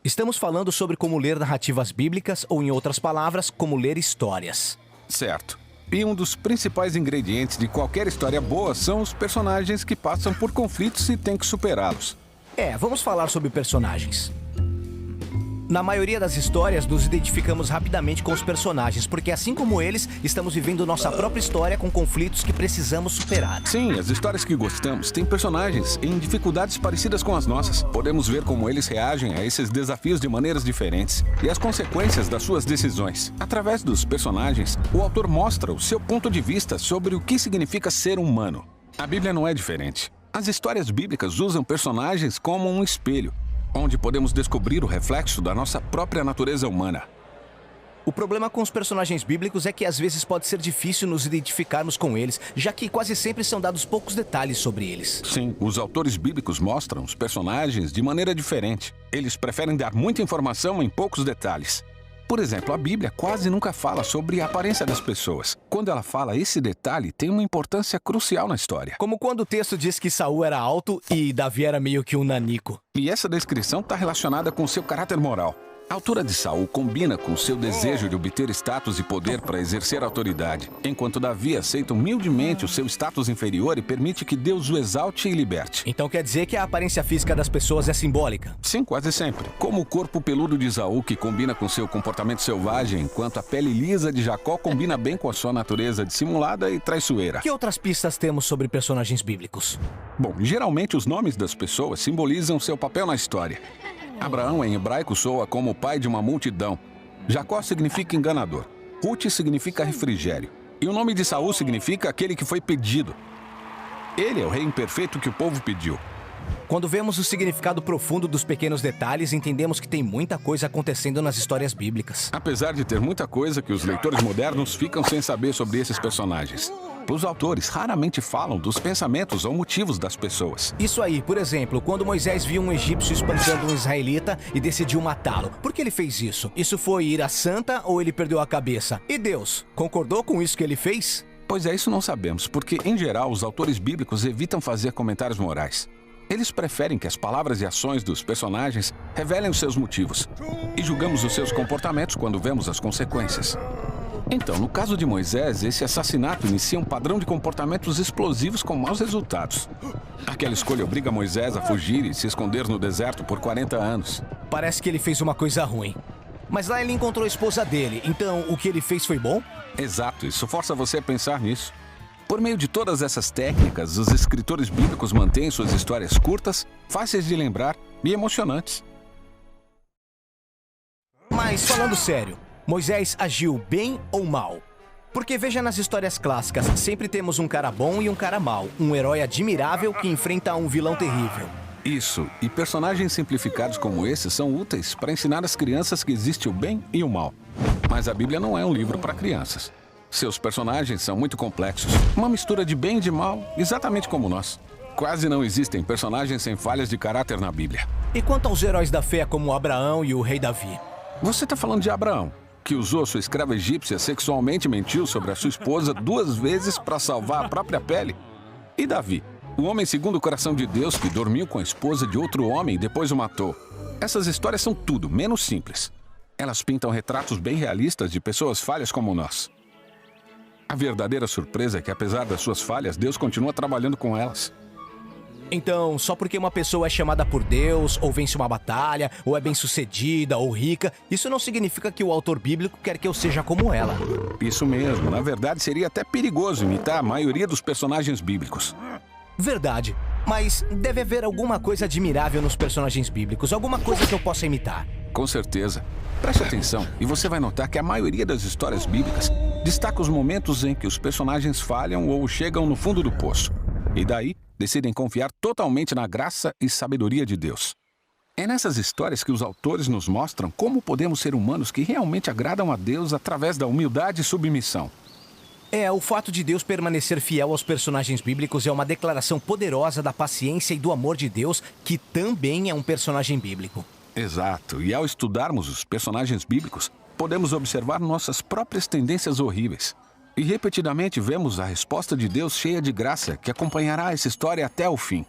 Estamos falando sobre como ler narrativas bíblicas ou, em outras palavras, como ler histórias. Certo. E um dos principais ingredientes de qualquer história boa são os personagens que passam por conflitos e têm que superá-los. Vamos falar sobre personagens. Na maioria das histórias, nos identificamos rapidamente com os personagens, porque assim como eles, estamos vivendo nossa própria história com conflitos que precisamos superar. Sim, as histórias que gostamos têm personagens em dificuldades parecidas com as nossas. Podemos ver como eles reagem a esses desafios de maneiras diferentes e as consequências das suas decisões. Através dos personagens, o autor mostra o seu ponto de vista sobre o que significa ser humano. A Bíblia não é diferente. As histórias bíblicas usam personagens como um espelho, onde podemos descobrir o reflexo da nossa própria natureza humana. O problema com os personagens bíblicos é que às vezes pode ser difícil nos identificarmos com eles, já que quase sempre são dados poucos detalhes sobre eles. Sim, os autores bíblicos mostram os personagens de maneira diferente. Eles preferem dar muita informação em poucos detalhes. Por exemplo, a Bíblia quase nunca fala sobre a aparência das pessoas. Quando ela fala, esse detalhe tem uma importância crucial na história. Como quando o texto diz que Saul era alto e Davi era meio que um nanico. E essa descrição está relacionada com seu caráter moral. A altura de Saul combina com seu desejo de obter status e poder para exercer autoridade, enquanto Davi aceita humildemente o seu status inferior e permite que Deus o exalte e liberte. Então quer dizer que a aparência física das pessoas é simbólica? Sim, quase sempre. Como o corpo peludo de Saul, que combina com seu comportamento selvagem, enquanto a pele lisa de Jacó combina bem com a sua natureza dissimulada e traiçoeira. Que outras pistas temos sobre personagens bíblicos? Bom, geralmente os nomes das pessoas simbolizam seu papel na história. Abraão, em hebraico, soa como o pai de uma multidão. Jacó significa enganador. Ruth significa refrigério. E o nome de Saul significa aquele que foi pedido. Ele é o rei imperfeito que o povo pediu. Quando vemos o significado profundo dos pequenos detalhes, entendemos que tem muita coisa acontecendo nas histórias bíblicas. Apesar de ter muita coisa que os leitores modernos ficam sem saber sobre esses personagens. Os autores raramente falam dos pensamentos ou motivos das pessoas. Isso aí, por exemplo, quando Moisés viu um egípcio espancando um israelita e decidiu matá-lo. Por que ele fez isso? Isso foi ira santa ou ele perdeu a cabeça? E Deus, concordou com isso que ele fez? Pois é, isso não sabemos, porque, em geral, os autores bíblicos evitam fazer comentários morais. Eles preferem que as palavras e ações dos personagens revelem os seus motivos. E julgamos os seus comportamentos quando vemos as consequências. Então, no caso de Moisés, esse assassinato inicia um padrão de comportamentos explosivos com maus resultados. Aquela escolha obriga Moisés a fugir e se esconder no deserto por 40 anos. Parece que ele fez uma coisa ruim. Mas lá ele encontrou a esposa dele, então o que ele fez foi bom? Exato, isso força você a pensar nisso. Por meio de todas essas técnicas, os escritores bíblicos mantêm suas histórias curtas, fáceis de lembrar e emocionantes. Mas, falando sério, Moisés agiu bem ou mal? Porque veja nas histórias clássicas, sempre temos um cara bom e um cara mau, um herói admirável que enfrenta um vilão terrível. Isso, e personagens simplificados como esses são úteis para ensinar às crianças que existe o bem e o mal. Mas a Bíblia não é um livro para crianças. Seus personagens são muito complexos, uma mistura de bem e de mal, exatamente como nós. Quase não existem personagens sem falhas de caráter na Bíblia. E quanto aos heróis da fé como Abraão e o rei Davi? Você está falando de Abraão, que usou sua escrava egípcia sexualmente e mentiu sobre a sua esposa 2 vezes para salvar a própria pele. E Davi, o homem segundo o coração de Deus que dormiu com a esposa de outro homem e depois o matou. Essas histórias são tudo menos simples. Elas pintam retratos bem realistas de pessoas falhas como nós. A verdadeira surpresa é que, apesar das suas falhas, Deus continua trabalhando com elas. Então, só porque uma pessoa é chamada por Deus, ou vence uma batalha, ou é bem-sucedida, ou rica, isso não significa que o autor bíblico quer que eu seja como ela. Isso mesmo. Na verdade, seria até perigoso imitar a maioria dos personagens bíblicos. Verdade. Mas deve haver alguma coisa admirável nos personagens bíblicos, alguma coisa que eu possa imitar. Com certeza. Preste atenção e você vai notar que a maioria das histórias bíblicas destaca os momentos em que os personagens falham ou chegam no fundo do poço. E daí, decidem confiar totalmente na graça e sabedoria de Deus. É nessas histórias que os autores nos mostram como podemos ser humanos que realmente agradam a Deus através da humildade e submissão. O fato de Deus permanecer fiel aos personagens bíblicos é uma declaração poderosa da paciência e do amor de Deus, que também é um personagem bíblico. Exato, e ao estudarmos os personagens bíblicos, podemos observar nossas próprias tendências horríveis. E repetidamente vemos a resposta de Deus cheia de graça que acompanhará essa história até o fim.